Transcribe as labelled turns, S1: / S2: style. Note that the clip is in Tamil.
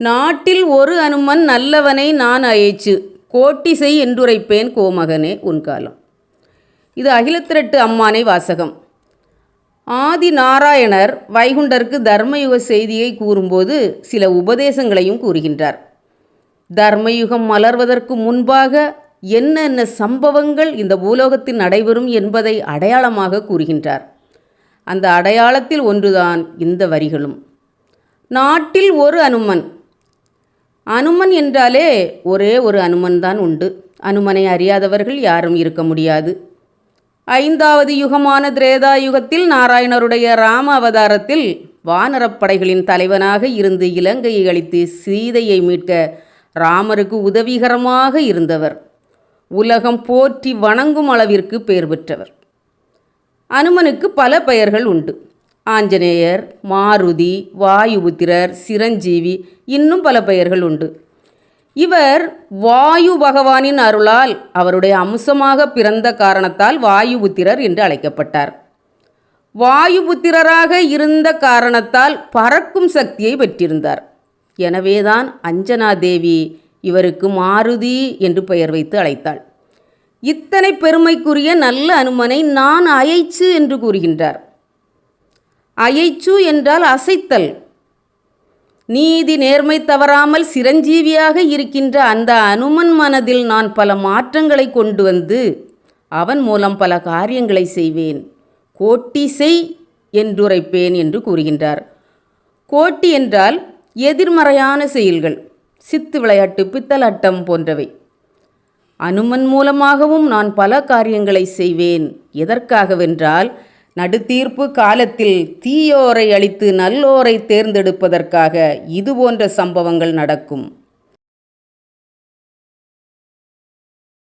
S1: நாட்டில் ஒரு அனுமன் நல்லவனை நான் அயைச்சு கோட்டி செய் என்றுரைப்பேன் கோமகனே உன் காலம். இது அகிலத்திரட்டு அம்மானை வாசகம். ஆதி நாராயணர் வைகுண்டருக்கு தர்மயுக செய்தியை கூறும்போது சில உபதேசங்களையும் கூறுகின்றார். தர்மயுகம் மலர்வதற்கு முன்பாக என்னென்ன சம்பவங்கள் இந்த பூலோகத்தில் நடைபெறும் என்பதை அடையாளமாக கூறுகின்றார். அந்த அடையாளத்தில் ஒன்றுதான் இந்த வரிகளும். நாட்டில் ஒரு அனுமன். அனுமன் என்றாலே ஒரே ஒரு அனுமன் தான் உண்டு. அனுமனை அறியாதவர்கள் யாரும் இருக்க முடியாது. 5வது யுகமான திரேதா யுகத்தில் நாராயணருடைய ராம அவதாரத்தில் வானரப்படைகளின் தலைவனாக இருந்து இலங்கையை அழித்து சீதையை மீட்க ராமருக்கு உதவிகரமாக இருந்தவர். உலகம் போற்றி வணங்கும் அளவிற்கு பெயர் பெற்றவர். அனுமனுக்கு பல பெயர்கள் உண்டு. ஆஞ்சநேயர், மாருதி, வாயுபுத்திரர், சிரஞ்சீவி, இன்னும் பல பெயர்கள் உண்டு. இவர் வாயு பகவானின் அருளால் அவருடைய அம்சமாக பிறந்த காரணத்தால் வாயுபுத்திரர் என்று அழைக்கப்பட்டார். வாயுபுத்திரராக இருந்த காரணத்தால் பறக்கும் சக்தியை பெற்றிருந்தார். எனவேதான் அஞ்சனா தேவி இவருக்கு மாருதி என்று பெயர் வைத்து அழைத்தாள். இத்தனை பெருமைக்குரிய நல்ல அனுமனை நான் அயைச்சு என்று கூறுகின்றார். அயைச்சு என்றால் அசைத்தல். நீதி நேர்மை தவறாமல் சிரஞ்சீவியாக இருக்கின்ற அந்த அனுமன் மனதில் நான் பல மாற்றங்களை கொண்டு வந்து அவன் மூலம் பல காரியங்களை செய்வேன். கோட்டி செய் என்றுரைப்பேன் என்று கூறுகின்றார். கோட்டி என்றால் எதிர்மறையான செயல்கள், சித்து விளையாட்டு, பித்தலாட்டம் போன்றவை. அனுமன் மூலமாகவும் நான் பல காரியங்களை செய்வேன். எதற்காகவென்றால் நடுத்தீர்ப்பு காலத்தில் தீயோரை அழித்து நல்லோரை தேர்ந்தெடுப்பதற்காக இதுபோன்ற சம்பவங்கள் நடக்கும்.